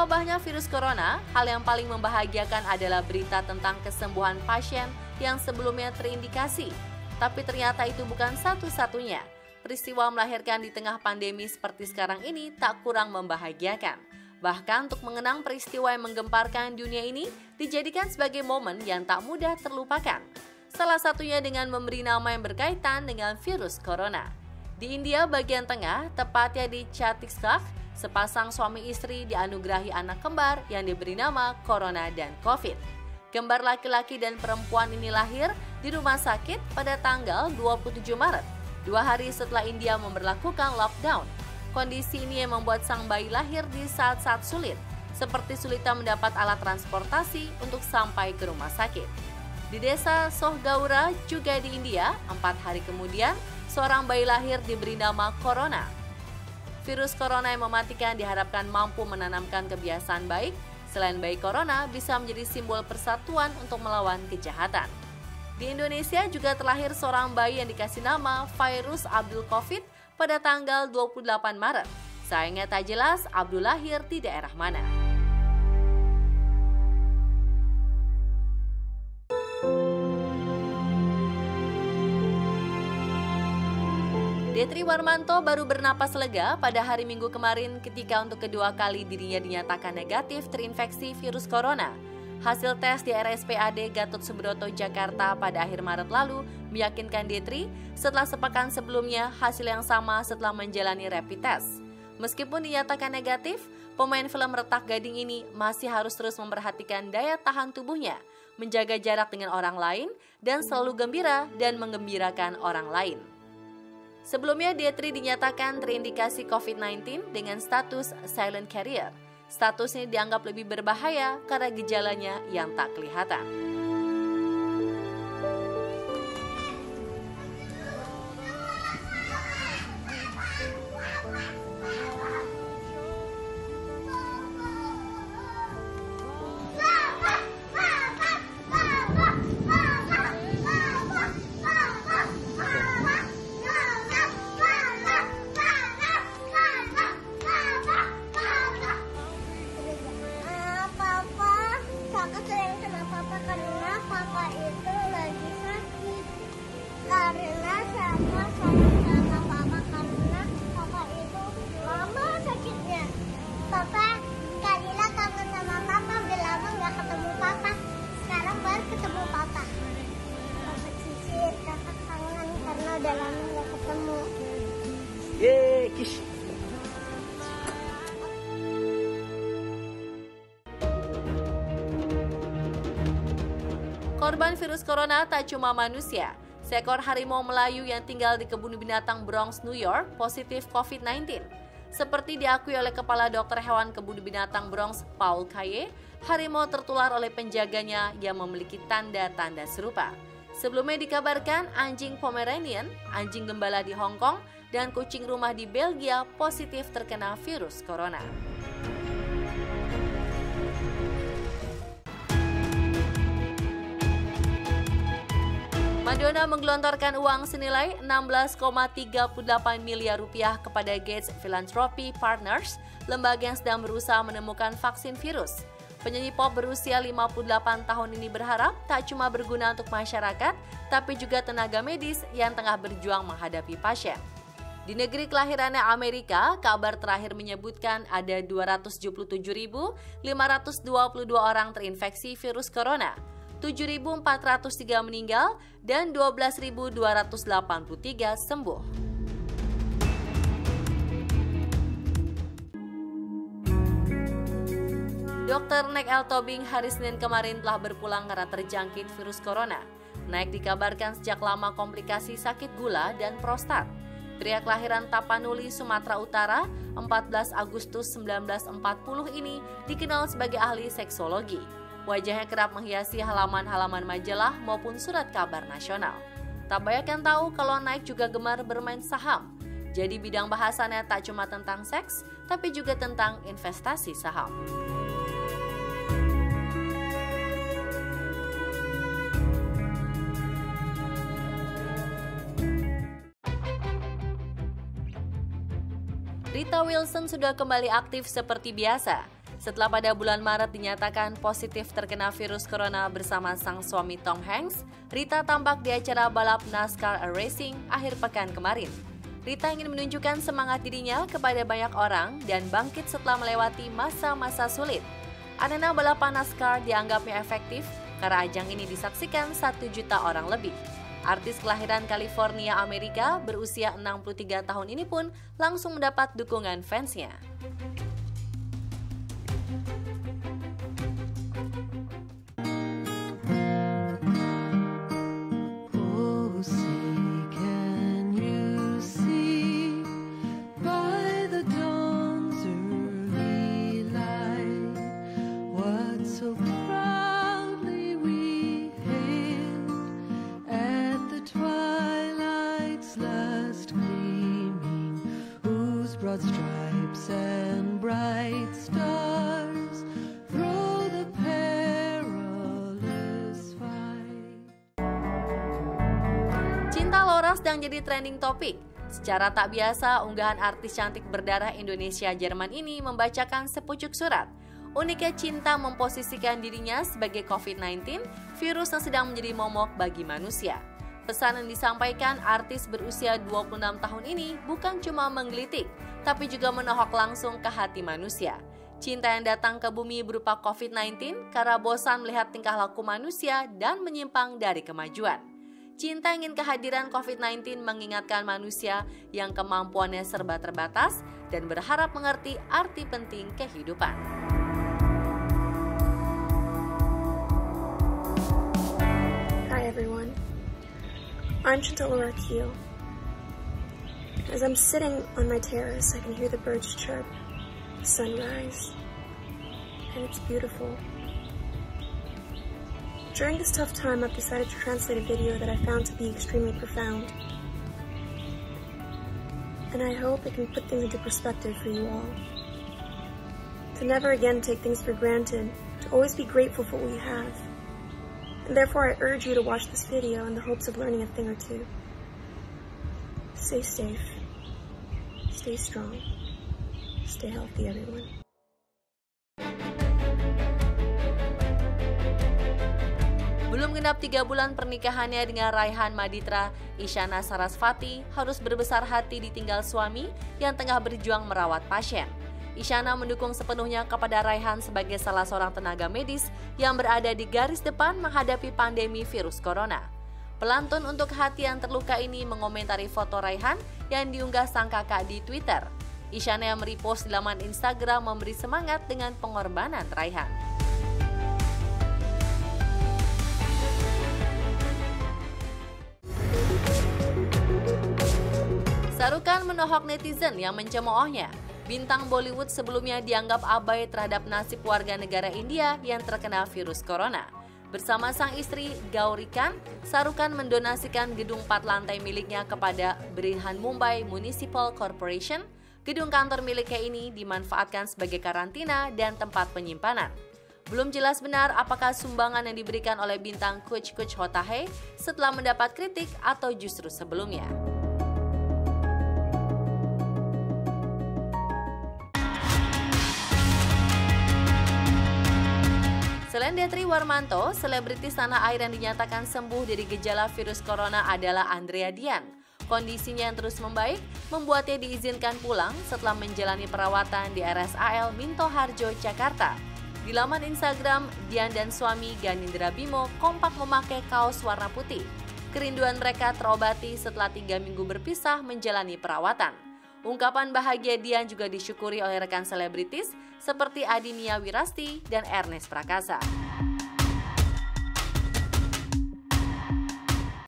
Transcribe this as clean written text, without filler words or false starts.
wabahnya virus corona, hal yang paling membahagiakan adalah berita tentang kesembuhan pasien yang sebelumnya terindikasi. Tapi ternyata itu bukan satu-satunya. Peristiwa melahirkan di tengah pandemi seperti sekarang ini tak kurang membahagiakan. Bahkan untuk mengenang peristiwa yang menggemparkan dunia ini dijadikan sebagai momen yang tak mudah terlupakan. Salah satunya dengan memberi nama yang berkaitan dengan virus corona. Di India bagian tengah, tepatnya di Chhattisgarh, sepasang suami istri dianugerahi anak kembar yang diberi nama Corona dan Covid. Kembar laki-laki dan perempuan ini lahir di rumah sakit pada tanggal 27 Maret, 2 hari setelah India memberlakukan lockdown. Kondisi ini yang membuat sang bayi lahir di saat-saat sulit, seperti sulitnya mendapat alat transportasi untuk sampai ke rumah sakit. Di desa Sohgaura juga di India, 4 hari kemudian, seorang bayi lahir diberi nama Corona. Virus corona yang mematikan diharapkan mampu menanamkan kebiasaan baik. Selain bayi corona, bisa menjadi simbol persatuan untuk melawan kejahatan. Di Indonesia juga terlahir seorang bayi yang dikasih nama Virus Abdul Covid pada tanggal 28 Maret. Sayangnya tak jelas Abdul lahir di daerah mana. Detri Warmanto baru bernapas lega pada hari Minggu kemarin ketika untuk kedua kali dirinya dinyatakan negatif terinfeksi virus corona. Hasil tes di RSPAD Gatot Subroto Jakarta pada akhir Maret lalu meyakinkan Detri setelah sepekan sebelumnya hasil yang sama setelah menjalani rapid test. Meskipun dinyatakan negatif, pemain film Retak Gading ini masih harus terus memperhatikan daya tahan tubuhnya, menjaga jarak dengan orang lain, dan selalu gembira dan menggembirakan orang lain. Sebelumnya, Detri dinyatakan terindikasi COVID-19 dengan status silent carrier. Status ini dianggap lebih berbahaya karena gejalanya yang tak kelihatan. Karena sama papa karena papa itu lama sakitnya. Papa, Kalila kangen sama papa, udah lama nggak ketemu papa. Sekarang baru ketemu papa. Papa Cicit, kakak kangen karena udah lama nggak ketemu. Kish. Korban virus corona tak cuma manusia. Seekor harimau Melayu yang tinggal di kebun binatang Bronx, New York, positif COVID-19. Seperti diakui oleh Kepala Dokter Hewan Kebun Binatang Bronx, Paul Kaye, harimau tertular oleh penjaganya yang memiliki tanda-tanda serupa. Sebelumnya dikabarkan anjing Pomeranian, anjing gembala di Hong Kong, dan kucing rumah di Belgia positif terkena virus corona. Madonna menggelontorkan uang senilai 16,38 miliar rupiah kepada Gates Philanthropy Partners, lembaga yang sedang berusaha menemukan vaksin virus. Penyanyi pop berusia 58 tahun ini berharap tak cuma berguna untuk masyarakat, tapi juga tenaga medis yang tengah berjuang menghadapi pasien. Di negeri kelahirannya Amerika, kabar terakhir menyebutkan ada 277.522 orang terinfeksi virus corona. 7.403 meninggal dan 12.283 sembuh. Dr. Nick L. Tobing hari Senin kemarin telah berpulang karena terjangkit virus corona. Nick dikabarkan sejak lama komplikasi sakit gula dan prostat. Pria kelahiran Tapanuli, Sumatera Utara, 14 Agustus 1940 ini dikenal sebagai ahli seksologi. Wajahnya kerap menghiasi halaman-halaman majalah maupun surat kabar nasional. Tak banyak yang tahu kalau Nick juga gemar bermain saham. Jadi bidang bahasannya tak cuma tentang seks, tapi juga tentang investasi saham. Rita Wilson sudah kembali aktif seperti biasa. Setelah pada bulan Maret dinyatakan positif terkena virus corona bersama sang suami Tom Hanks, Rita tampak di acara balap NASCAR Racing akhir pekan kemarin. Rita ingin menunjukkan semangat dirinya kepada banyak orang dan bangkit setelah melewati masa-masa sulit. Arena balapan NASCAR dianggapnya efektif karena ajang ini disaksikan 1 juta orang lebih. Artis kelahiran California, Amerika, berusia 63 tahun ini pun langsung mendapat dukungan fansnya. Broad stripes and bright stars through the perilous fight. Cinta Laura sedang jadi trending topik. Secara tak biasa, unggahan artis cantik berdarah Indonesia Jerman ini membacakan sepucuk surat. Uniknya Cinta memposisikan dirinya sebagai COVID-19, virus yang sedang menjadi momok bagi manusia. Pesan yang disampaikan artis berusia 26 tahun ini bukan cuma menggelitik, tapi juga menohok langsung ke hati manusia. Cinta yang datang ke bumi berupa COVID-19 karena bosan melihat tingkah laku manusia dan menyimpang dari kemajuan. Cinta ingin kehadiran COVID-19 mengingatkan manusia yang kemampuannya serba terbatas dan berharap mengerti arti penting kehidupan. Hi everyone. I'm Cinta Laura Keel. As I'm sitting on my terrace, I can hear the birds chirp, the sunrise, and it's beautiful. During this tough time, I've decided to translate a video that I found to be extremely profound. And I hope it can put things into perspective for you all. To never again take things for granted, to always be grateful for what we have. And therefore, I urge you to watch this video in the hopes of learning a thing or two. Stay safe. Stay strong. Stay healthy, everyone. Belum genap 3 bulan pernikahannya dengan Raihan Maditra, Isyana Sarasvati harus berbesar hati ditinggal suami yang tengah berjuang merawat pasien. Isyana mendukung sepenuhnya kepada Raihan sebagai salah seorang tenaga medis yang berada di garis depan menghadapi pandemi virus corona. Pelantun untuk hati yang terluka ini mengomentari foto Raihan yang diunggah sang kakak di Twitter. Isyana yang merepost di laman Instagram memberi semangat dengan pengorbanan Raihan. Shah Rukh Khan menohok netizen yang mencemoohnya. Bintang Bollywood sebelumnya dianggap abai terhadap nasib warga negara India yang terkena virus corona. Bersama sang istri, Gauri Khan, Shah Rukh Khan mendonasikan gedung 4 lantai miliknya kepada Brihan Mumbai Municipal Corporation. Gedung kantor miliknya ini dimanfaatkan sebagai karantina dan tempat penyimpanan. Belum jelas benar apakah sumbangan yang diberikan oleh bintang Kuch Kuch Hota Hai setelah mendapat kritik atau justru sebelumnya. Selain Detri Warmanto, selebritis tanah air yang dinyatakan sembuh dari gejala virus corona adalah Andrea Dian. Kondisinya yang terus membaik membuatnya diizinkan pulang setelah menjalani perawatan di RSAL Minto Harjo, Jakarta. Di laman Instagram, Dian dan suami Ganindra Bimo kompak memakai kaos warna putih. Kerinduan mereka terobati setelah 3 minggu berpisah menjalani perawatan. Ungkapan bahagia Dian juga disyukuri oleh rekan selebritis seperti Adinia Wirasti dan Ernest Prakasa.